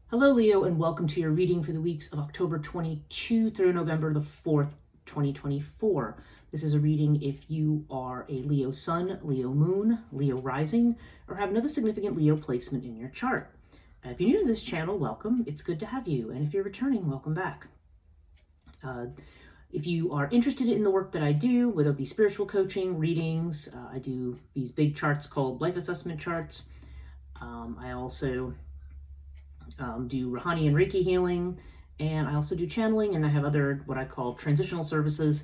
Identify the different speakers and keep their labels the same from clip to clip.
Speaker 1: Hello, Leo, and welcome to your reading for the weeks of October 22 through November the 4th, 2024. This is a reading if you are a Leo Sun, Leo Moon, Leo Rising, or have another significant Leo placement in your chart. If you're new to this channel, welcome. It's good to have you. And if you're returning, welcome back. If you are interested in the work that I do, whether it be spiritual coaching, readings, I do these big charts called life assessment charts. I also do Rouhani and Reiki healing, and I also do channeling, and I have other what I call transitional services.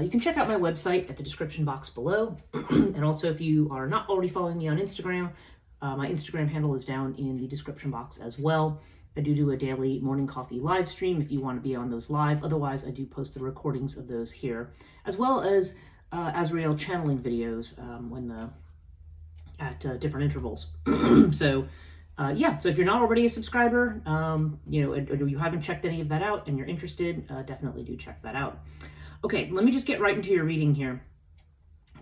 Speaker 1: You can check out my website at the description box below. And also, if you are not already following me on Instagram, my Instagram handle is down in the description box as well. I do a daily morning coffee live stream if you want to be on those live. Otherwise, I do post the recordings of those here, as well as Azrael channeling videos at different intervals. So if you're not already a subscriber, or you haven't checked any of that out and you're interested, definitely do check that out. Okay, let me just get right into your reading here.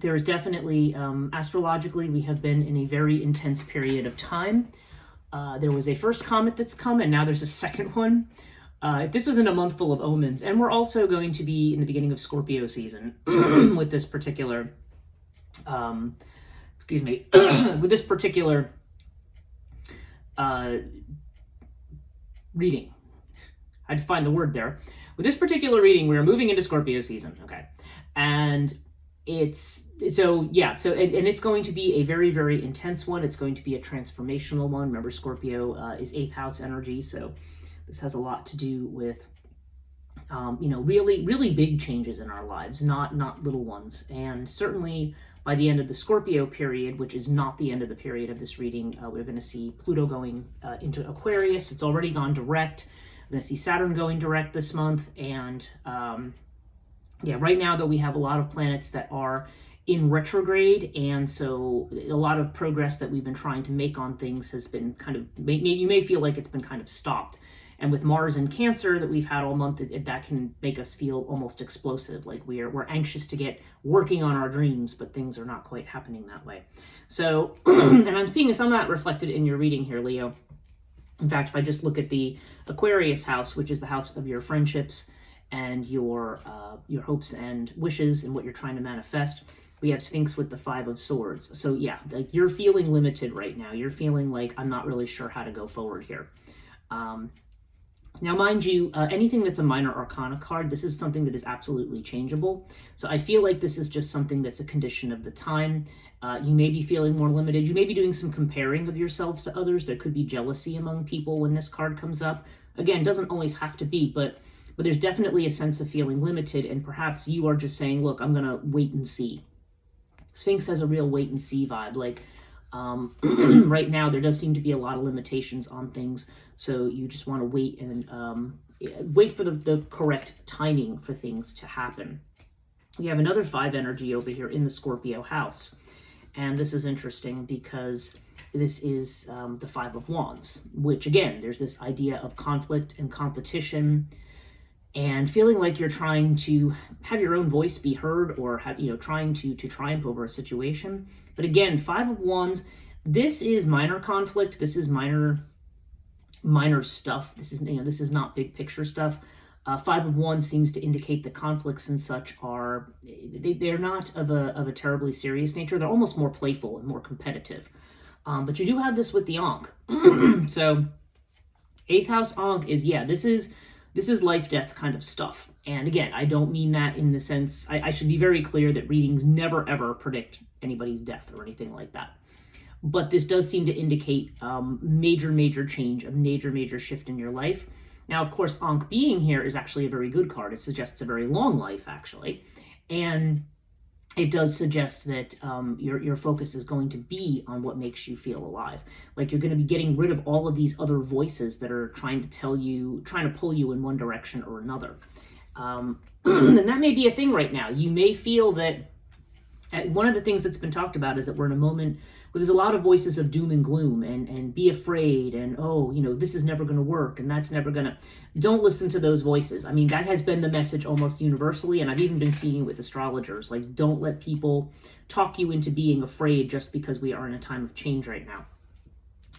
Speaker 1: There is definitely, astrologically, we have been in a very intense period of time. There was a first comet that's come, and now there's a second one. This was in a month full of omens, and we're also going to be in the beginning of Scorpio season with this particular, with this particular reading. I'd find the word there. With this particular reading, we're moving into Scorpio season, okay? And it's going to be a very, very intense one. It's going to be a transformational one. Remember, Scorpio is 8th house energy, so this has a lot to do with really, really big changes in our lives, not little ones. And certainly by the end of the Scorpio period, which is not the end of the period of this reading, we're going to see Pluto going into Aquarius. It's already gone direct. We're going to see Saturn going direct this month. And right now, though, we have a lot of planets that are in retrograde. And so a lot of progress that we've been trying to make on things has been kind of, you may feel like it's been kind of stopped. And with Mars in Cancer that we've had all month, that can make us feel almost explosive, like we're anxious to get working on our dreams, but things are not quite happening that way. So, and I'm seeing some of that reflected in your reading here, Leo. In fact, if I just look at the Aquarius house, which is the house of your friendships and your hopes and wishes and what you're trying to manifest, we have Sphinx with the 5 of Swords. So yeah, like you're feeling limited right now. You're feeling like, I'm not really sure how to go forward here. Now, mind you, anything that's a minor arcana card, this is something that is absolutely changeable. So I feel like this is just something that's a condition of the time. You may be feeling more limited. You may be doing some comparing of yourselves to others. There could be jealousy among people when this card comes up. Again, doesn't always have to be, but there's definitely a sense of feeling limited, and perhaps you are just saying, look, I'm going to wait and see. Sphinx has a real wait and see vibe. Like, right now, there does seem to be a lot of limitations on things, so you just want to wait and wait for the correct timing for things to happen. We have another 5 energy over here in the Scorpio house, and this is interesting because this is the 5 of Wands, which again, there's this idea of conflict and competition and feeling like you're trying to have your own voice be heard, or trying to triumph over a situation. But again, 5 of Wands, this is minor conflict. This is minor stuff. This is not big picture stuff. 5 of Wands seems to indicate that conflicts and such are, they're not of a terribly serious nature. They're almost more playful and more competitive. But you do have this with the Ankh. So 8th house Ankh is, this is life death kind of stuff. And again, I don't mean that in the sense, I should be very clear that readings never ever predict anybody's death or anything like that. But this does seem to indicate major change, a major shift in your life. Now, of course, Ankh being here is actually a very good card. It suggests a very long life, actually. And it does suggest that your focus is going to be on what makes you feel alive. Like you're going to be getting rid of all of these other voices that are trying to pull you in one direction or another. And that may be a thing right now. You may feel that one of the things that's been talked about is that we're in a moment where there's a lot of voices of doom and gloom and be afraid and, this is never going to work and that's never going to. Don't listen to those voices. I mean, that has been the message almost universally, and I've even been seeing it with astrologers. Like, don't let people talk you into being afraid just because we are in a time of change right now.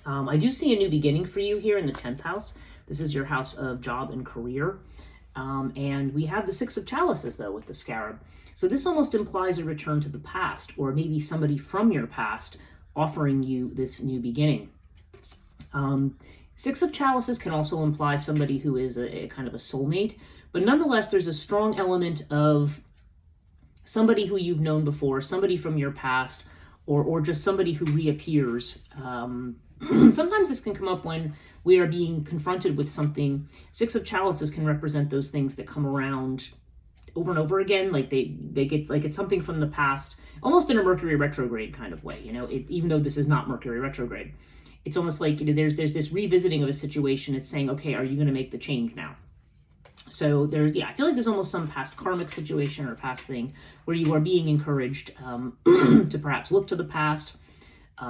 Speaker 1: I do see a new beginning for you here in the 10th house. This is your house of job and career. And we have the Six of Chalices, though, with the Scarab. So this almost implies a return to the past, or maybe somebody from your past offering you this new beginning. Six of Chalices can also imply somebody who is a kind of a soulmate, but nonetheless, there's a strong element of somebody who you've known before, somebody from your past, or just somebody who reappears. Sometimes this can come up when we are being confronted with something. Six of Chalices can represent those things that come around over and over again, like they get like it's something from the past, almost in a Mercury retrograde kind of way. Even though this is not Mercury retrograde, it's almost like there's this revisiting of a situation. It's saying, okay, are you going to make the change now? So I feel like there's almost some past karmic situation or past thing where you are being encouraged to perhaps look to the past.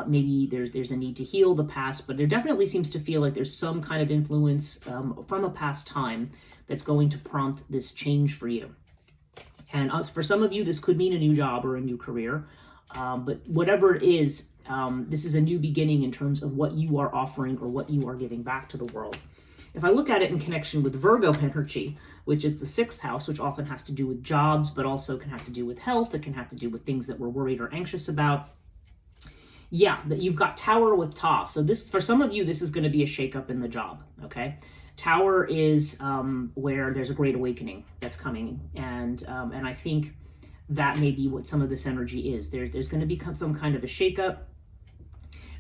Speaker 1: Maybe there's a need to heal the past, but there definitely seems to feel like there's some kind of influence from a past time that's going to prompt this change for you. And for some of you, this could mean a new job or a new career. But whatever it is, this is a new beginning in terms of what you are offering or what you are giving back to the world. If I look at it in connection with Virgo energy, which is the 6th house, which often has to do with jobs, but also can have to do with health. It can have to do with things that we're worried or anxious about. Yeah, that you've got Tower with Ta. So this, for some of you, this is going to be a shakeup in the job, okay? Tower is where there's a great awakening that's coming, and I think that may be what some of this energy is. There's going to be some kind of a shakeup.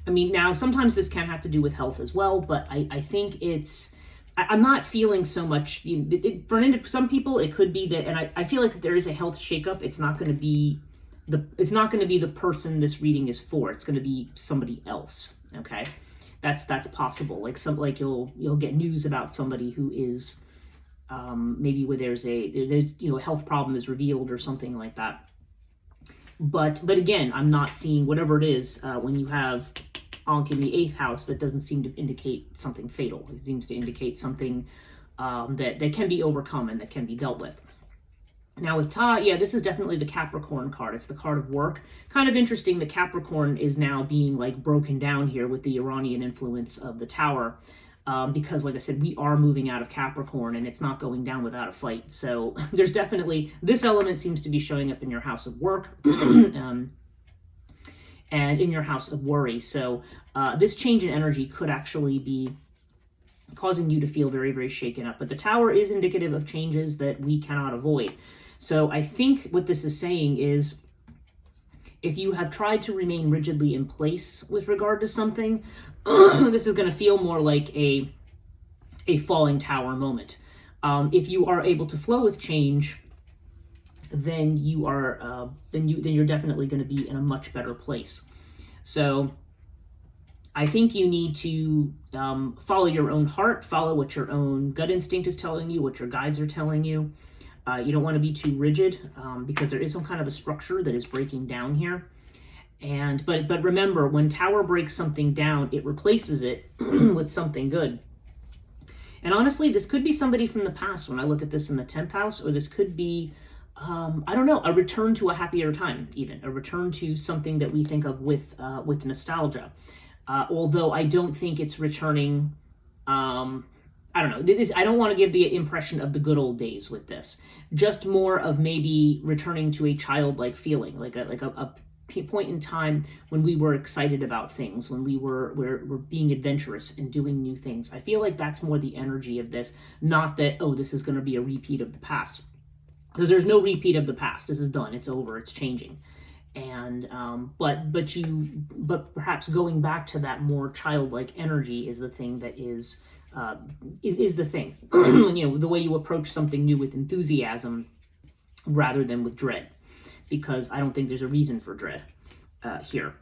Speaker 1: I mean, now sometimes this can have to do with health as well, but I think I'm not feeling so much. For some people, it could be that, and I feel like if there is a health shakeup, it's not going to be the person this reading is for. It's going to be somebody else. Okay. That's possible. Like you'll get news about somebody who is maybe where there's a health problem is revealed or something like that. But again, I'm not seeing whatever it is when you have Ankh in the 8th house. That doesn't seem to indicate something fatal. It seems to indicate something that can be overcome and that can be dealt with. Now with Ta, yeah, this is definitely the Capricorn card. It's the card of work. Kind of interesting, the Capricorn is now being like broken down here with the Uranian influence of the Tower. Because like I said, we are moving out of Capricorn and it's not going down without a fight. So there's definitely, this element seems to be showing up in your house of work and in your house of worry. So this change in energy could actually be causing you to feel very, very shaken up. But the Tower is indicative of changes that we cannot avoid. So I think what this is saying is, if you have tried to remain rigidly in place with regard to something, this is going to feel more like a falling tower moment. If you are able to flow with change, then you're definitely going to be in a much better place. So I think you need to follow your own heart, follow what your own gut instinct is telling you, what your guides are telling you. You don't want to be too rigid because there is some kind of a structure that is breaking down here. But remember, when Tower breaks something down, it replaces it with something good. And honestly, this could be somebody from the past when I look at this in the 10th house, or this could be, I don't know, a return to a happier time, even a return to something that we think of with nostalgia. Although I don't think it's returning, I don't know. I don't want to give the impression of the good old days with this. Just more of maybe returning to a childlike feeling, like a point in time when we were excited about things, when we're being adventurous and doing new things. I feel like that's more the energy of this, not that, oh, this is going to be a repeat of the past. Because there's no repeat of the past. This is done. It's over. It's changing. And but perhaps going back to that more childlike energy is the thing that is the thing. The way you approach something new with enthusiasm rather than with dread, because I don't think there's a reason for dread here.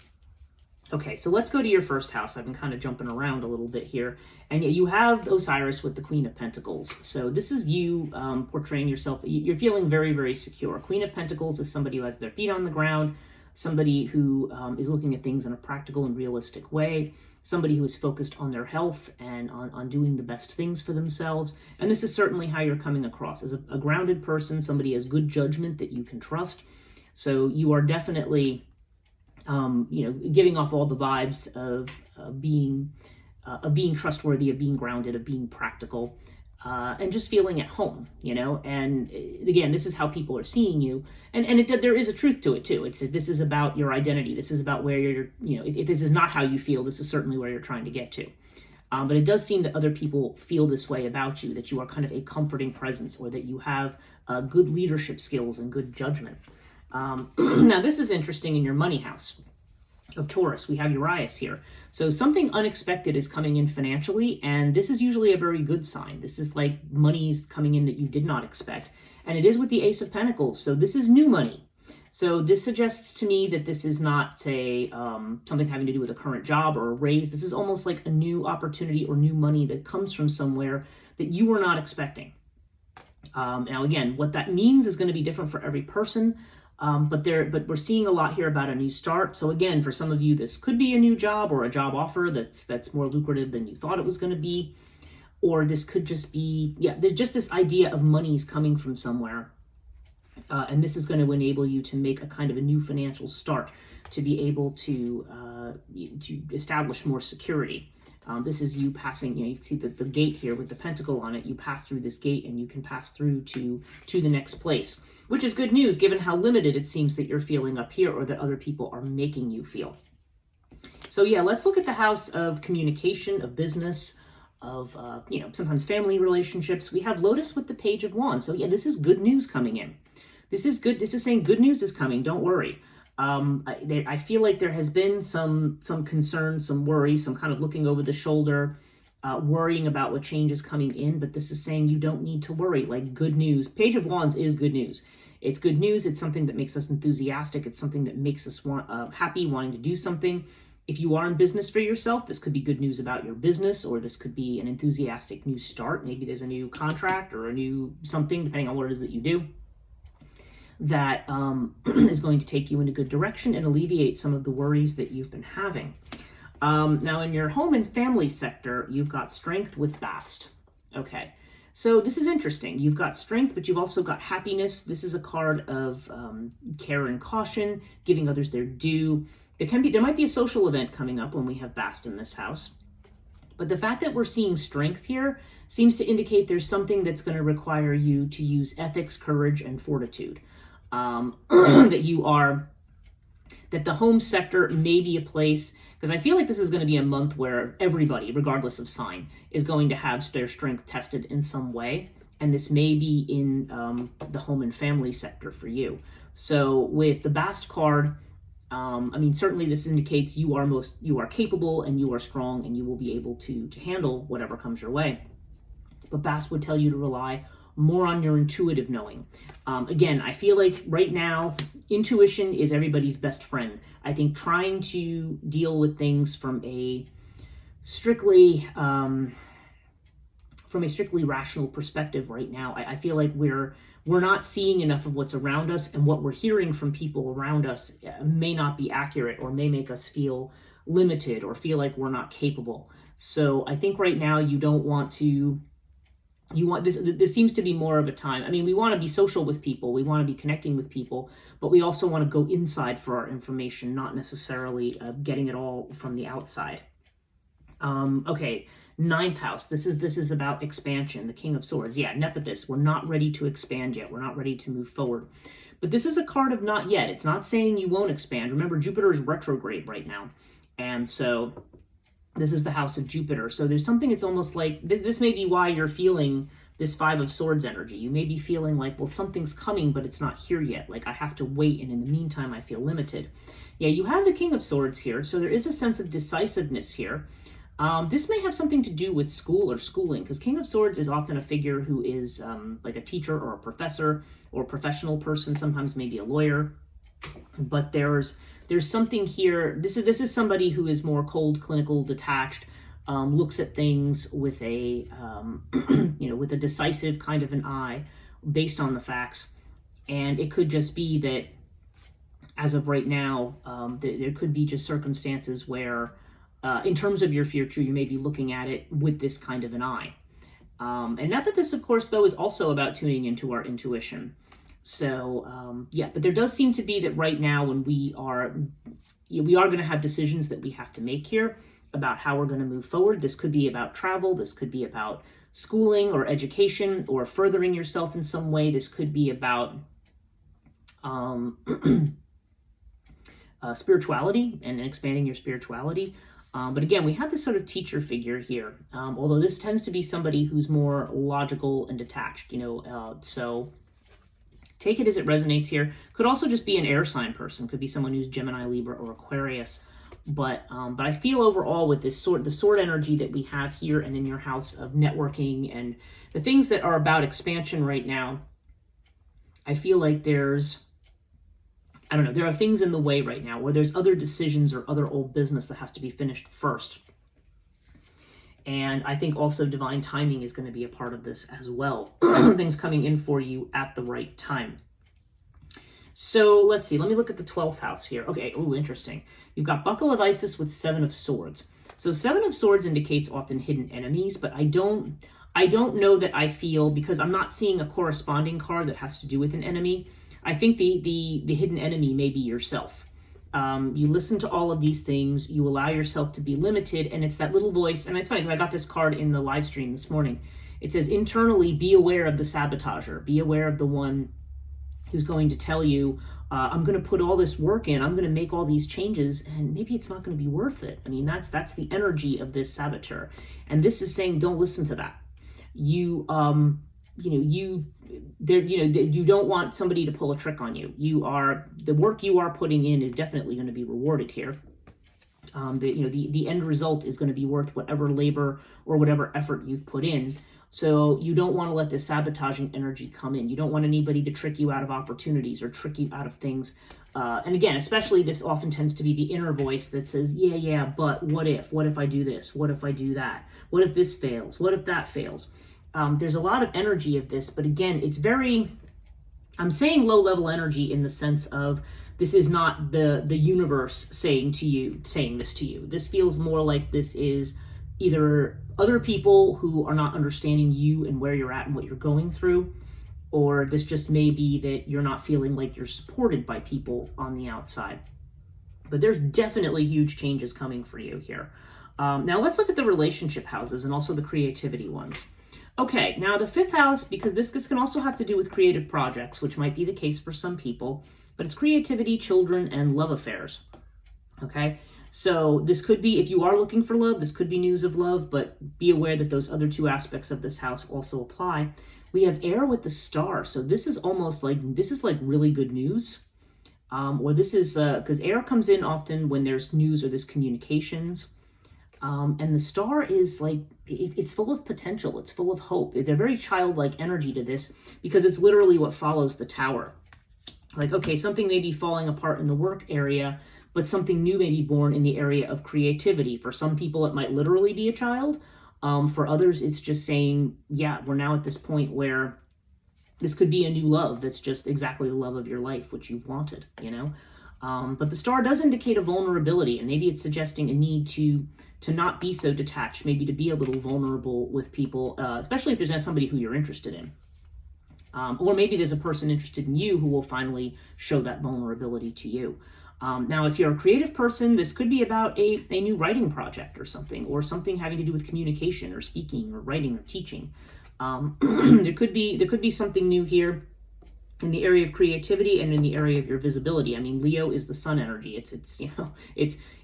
Speaker 1: Okay, so let's go to your first house. I've been kind of jumping around a little bit here. And you have Osiris with the Queen of Pentacles. So this is you portraying yourself. You're feeling very, very secure. Queen of Pentacles is somebody who has their feet on the ground, somebody who is looking at things in a practical and realistic way, somebody who is focused on their health and on doing the best things for themselves. And this is certainly how you're coming across, as a grounded person, somebody has good judgment that you can trust. So you are definitely giving off all the vibes of being trustworthy, of being grounded, of being practical, and just feeling at home, And again, this is how people are seeing you, and there is a truth to it too. This is about your identity. This is about where you're, if this is not how you feel, this is certainly where you're trying to get to. But it does seem that other people feel this way about you, that you are kind of a comforting presence, or that you have good leadership skills and good judgment. Now, this is interesting in your money house of Taurus. We have Urias here. So something unexpected is coming in financially, and this is usually a very good sign. This is like money's coming in that you did not expect. And it is with the Ace of Pentacles, so this is new money. So this suggests to me that this is not, say, something having to do with a current job or a raise. This is almost like a new opportunity or new money that comes from somewhere that you were not expecting. Now, again, what that means is going to be different for every person. But we're seeing a lot here about a new start. So again, for some of you, this could be a new job or a job offer that's more lucrative than you thought it was going to be. Or this could just be, there's just this idea of money's coming from somewhere. And this is going to enable you to make a kind of a new financial start, to be able to establish more security. This is you passing, you can see the gate here with the pentacle on it. You pass through this gate and you can pass through to the next place, which is good news given how limited it seems that you're feeling up here, or that other people are making you feel. So let's look at the house of communication, of business, of, sometimes family relationships. We have Lotus with the Page of Wands. So this is good news coming in. This is good. This is saying good news is coming. Don't worry. I feel like there has been some concern, some worry, some kind of looking over the shoulder, worrying about what change is coming in. But this is saying you don't need to worry. Like, good news. Page of Wands is good news. It's good news. It's something that makes us enthusiastic. It's something that makes us happy, wanting to do something. If you are in business for yourself, this could be good news about your business, or this could be an enthusiastic new start. Maybe there's a new contract or a new something, depending on what it is that you do, that is going to take you in a good direction and alleviate some of the worries that you've been having. Now, in your home and family sector, you've got Strength with Bast. Okay, so this is interesting. You've got strength, but you've also got happiness. This is a card of care and caution, giving others their due. There might be a social event coming up when we have Bast in this house. But the fact that we're seeing strength here seems to indicate there's something that's going to require you to use ethics, courage, and fortitude. That the home sector may be a place, because I feel like this is going to be a month where everybody, regardless of sign, is going to have their strength tested in some way. And this may be in the home and family sector for you. So with the Bast card, certainly this indicates you are capable and you are strong and you will be able to handle whatever comes your way. But Bast would tell you to rely more on your intuitive knowing. Again, I feel like right now, intuition is everybody's best friend. I think trying to deal with things from a strictly rational perspective right now, I feel like we're not seeing enough of what's around us, and what we're hearing from people around us may not be accurate, or may make us feel limited or feel like we're not capable. So I think right now this seems to be more of a time. We want to be social with people, we want to be connecting with people, but we also want to go inside for our information, not necessarily getting it all from the outside. Okay, 9th house. This is about expansion, the King of Swords. Nephthys, we're not ready to expand yet. We're not ready to move forward. But this is a card of not yet. It's not saying you won't expand. Remember, Jupiter is retrograde right now. And so this is the house of Jupiter. So there's something, it's almost like, this may be why you're feeling this 5 of Swords energy. You may be feeling like, well, something's coming, but it's not here yet. Like, I have to wait, and in the meantime, I feel limited. You have the King of Swords here. So there is a sense of decisiveness here. This may have something to do with school or schooling, because King of Swords is often a figure who is like a teacher or a professor or a professional person, sometimes maybe a lawyer. But there's something here. This is somebody who is more cold, clinical, detached, looks at things with a with a decisive kind of an eye based on the facts. And it could just be that as of right now, there could be just circumstances where in terms of your future, you may be looking at it with this kind of an eye. And not that this, of course, though, is also about tuning into our intuition. So, but there does seem to be that right now when we are we are going to have decisions that we have to make here about how we're going to move forward. This could be about travel. This could be about schooling or education or furthering yourself in some way. This could be about spirituality and expanding your spirituality. But again, we have this sort of teacher figure here, although this tends to be somebody who's more logical and detached, so take it as it resonates here. Could also just be an air sign person, could be someone who's Gemini, Libra, or Aquarius. But I feel overall with this the sword energy that we have here and in your house of networking and the things that are about expansion right now, I feel like there are things in the way right now where there's other decisions or other old business that has to be finished first. And I think also divine timing is going to be a part of this as well. Things coming in for you at the right time. So let's see. Let me look at the 12th house here. Okay. Oh, interesting. You've got Buckle of Isis with 7 of Swords. So 7 of Swords indicates often hidden enemies, but I don't know that I feel, because I'm not seeing a corresponding card that has to do with an enemy. I think the hidden enemy may be yourself. You listen to all of these things, you allow yourself to be limited, and it's that little voice. And it's funny because I got this card in the live stream this morning. It says, internally, be aware of the sabotager. Be aware of the one who's going to tell you, I'm going to put all this work in, I'm going to make all these changes, and maybe it's not going to be worth it. I mean, that's the energy of this saboteur. And this is saying, don't listen to that. You don't want somebody to pull a trick on you. The work you are putting in is definitely going to be rewarded here. The end result is going to be worth whatever labor or whatever effort you've put in. So you don't want to let this sabotaging energy come in. You don't want anybody to trick you out of opportunities or trick you out of things. And again, especially this often tends to be the inner voice that says, yeah, but what if I do this? What if I do that? What if this fails? What if that fails? There's a lot of energy of this, but again, I'm saying low level energy in the sense of this is not the universe saying this to you. This feels more like this is either other people who are not understanding you and where you're at and what you're going through, or this just may be that you're not feeling like you're supported by people on the outside. But there's definitely huge changes coming for you here. Now let's look at the relationship houses and also the creativity ones. Okay, now the 5th house, because this can also have to do with creative projects, which might be the case for some people, but it's creativity, children, and love affairs. Okay, so this could be, if you are looking for love, this could be news of love, but be aware that those other 2 aspects of this house also apply. We have air with the star, so this is almost like, really good news. Or this is, because air comes in often when there's news or there's communications. And the star is like, it's full of potential. It's full of hope. There's a very childlike energy to this because it's literally what follows the tower. Like, okay, something may be falling apart in the work area, but something new may be born in the area of creativity. For some people, it might literally be a child. For others, it's just saying, yeah, we're now at this point where this could be a new love that's just exactly the love of your life, which you've wanted, But the star does indicate a vulnerability, and maybe it's suggesting a need to not be so detached, maybe to be a little vulnerable with people, especially if there's not somebody who you're interested in. Or maybe there's a person interested in you who will finally show that vulnerability to you. Now, if you're a creative person, this could be about a new writing project or something having to do with communication or speaking or writing or teaching. There could be something new here in the area of creativity and in the area of your visibility. I mean, Leo is the sun energy. It's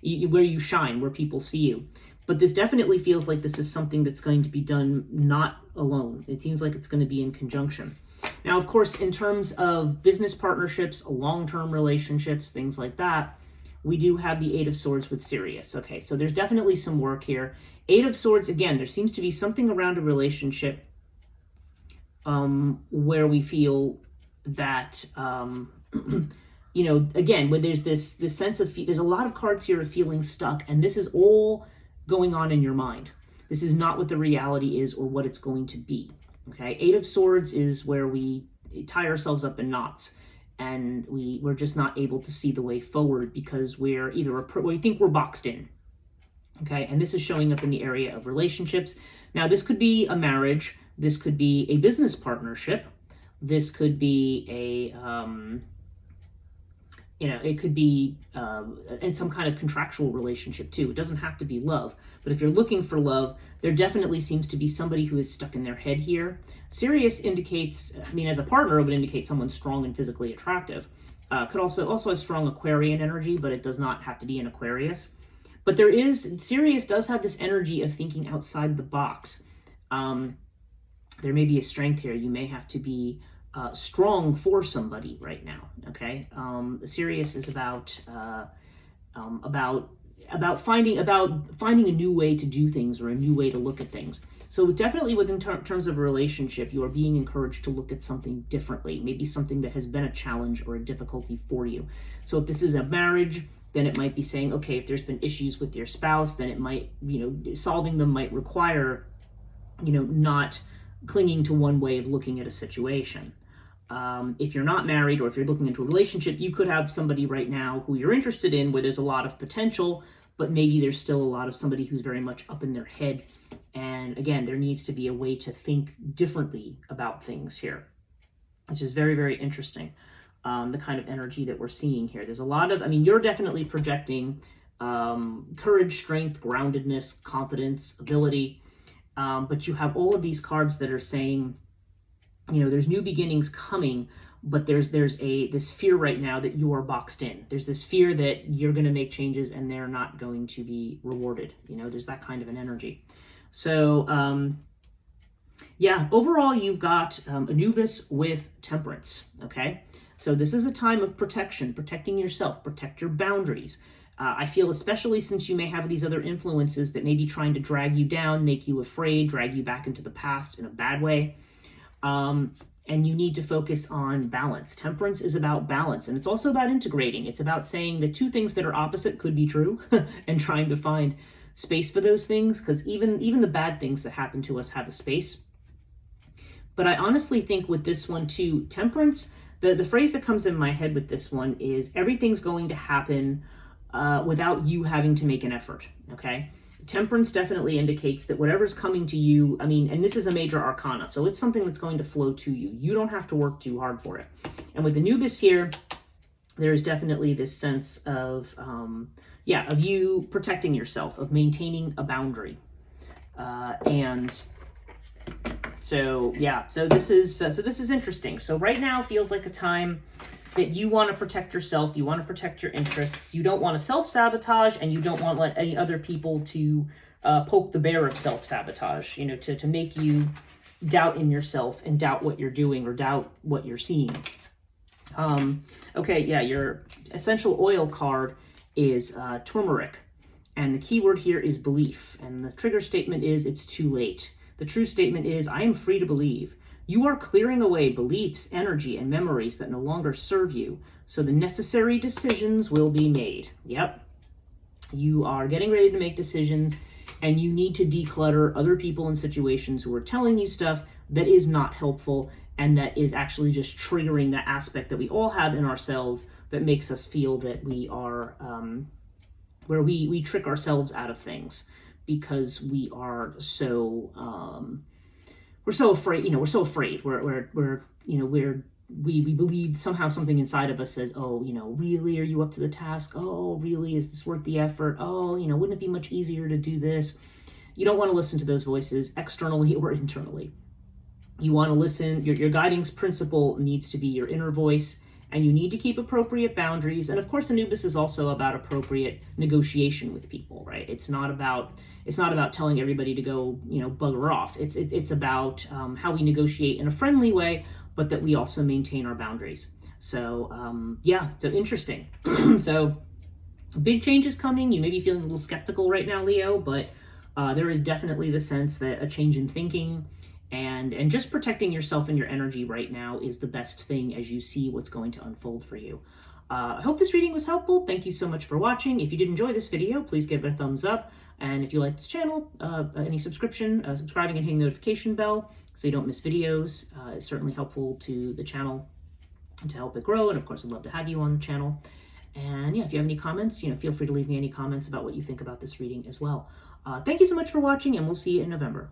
Speaker 1: where you shine, where people see you. But this definitely feels like this is something that's going to be done not alone. It seems like it's going to be in conjunction. Now, of course, in terms of business partnerships, long-term relationships, things like that, we do have the 8 of Swords with Sirius. Okay, so there's definitely some work here. 8 of Swords, again, there seems to be something around a relationship where we feel that, again, where there's this sense of, there's a lot of cards here of feeling stuck, and this is all going on in your mind. This is not what the reality is or what it's going to be. Okay, 8 of Swords is where we tie ourselves up in knots, and we're just not able to see the way forward because we're either we think we're boxed in. Okay, and this is showing up in the area of relationships. Now, this could be a marriage. This could be a business partnership. This could be it could be in some kind of contractual relationship too. It doesn't have to be love. But if you're looking for love, there definitely seems to be somebody who is stuck in their head here. Sirius indicates, as a partner, it would indicate someone strong and physically attractive. Could also has strong Aquarian energy, but it does not have to be an Aquarius. But Sirius does have this energy of thinking outside the box. There may be a strength here. You may have to be strong for somebody right now. Okay, Sirius is about finding a new way to do things or a new way to look at things. So definitely within terms of a relationship, you are being encouraged to look at something differently, maybe something that has been a challenge or a difficulty for you. So if this is a marriage, then it might be saying, okay, if there's been issues with your spouse, then it might, solving them might require, not clinging to one way of looking at a situation. If you're not married or if you're looking into a relationship, you could have somebody right now who you're interested in where there's a lot of potential, but maybe there's still a lot of somebody who's very much up in their head. And again, there needs to be a way to think differently about things here, which is very, very interesting. The kind of energy that we're seeing here. There's a lot of, you're definitely projecting courage, strength, groundedness, confidence, ability. But you have all of these cards that are saying, there's new beginnings coming, but there's this fear right now that you are boxed in. There's this fear that you're going to make changes and they're not going to be rewarded. There's that kind of an energy. So, overall, you've got Anubis with Temperance, okay? So this is a time of protection, protecting yourself, protect your boundaries. I feel especially since you may have these other influences that may be trying to drag you down, make you afraid, drag you back into the past in a bad way. And you need to focus on balance. Temperance is about balance, and it's also about integrating. It's about saying the two things that are opposite could be true and trying to find space for those things, because even the bad things that happen to us have a space. But I honestly think with this one too, Temperance, the phrase that comes in my head with this one is everything's going to happen without you having to make an effort, okay? Temperance definitely indicates that whatever's coming to you, and this is a major arcana, so it's something that's going to flow to you. You don't have to work too hard for it. And with Anubis here, there's definitely this sense of you protecting yourself, of maintaining a boundary. So this is interesting. So right now feels like a time that you want to protect yourself, you want to protect your interests, you don't want to self-sabotage, and you don't want to let any other people to poke the bear of self-sabotage, to make you doubt in yourself and doubt what you're doing or doubt what you're seeing. Your essential oil card is turmeric, and the keyword here is belief, and the trigger statement is it's too late. The true statement is I am free to believe. You are clearing away beliefs, energy, and memories that no longer serve you, so the necessary decisions will be made. Yep. You are getting ready to make decisions, and you need to declutter other people and situations who are telling you stuff that is not helpful and that is actually just triggering that aspect that we all have in ourselves that makes us feel that we are, where we trick ourselves out of things because we are so, we're so afraid, we're so afraid. We believe somehow something inside of us says, oh, really, are you up to the task? Oh, really, is this worth the effort? Oh, wouldn't it be much easier to do this? You don't want to listen to those voices externally or internally. You want to listen, your guiding principle needs to be your inner voice, and you need to keep appropriate boundaries. And of course, Anubis is also about appropriate negotiation with people, right? It's not about telling everybody to go, bugger off. It's about how we negotiate in a friendly way, but that we also maintain our boundaries. So so interesting. So big changes coming. You may be feeling a little skeptical right now, Leo, but there is definitely the sense that a change in thinking and just protecting yourself and your energy right now is the best thing as you see what's going to unfold for you. I hope this reading was helpful. Thank you so much for watching. If you did enjoy this video, please give it a thumbs up. And if you like this channel, any subscribing and hitting the notification bell so you don't miss videos is certainly helpful to the channel and to help it grow. And of course, I'd love to have you on the channel. And if you have any comments, feel free to leave me any comments about what you think about this reading as well. Thank you so much for watching, and we'll see you in November.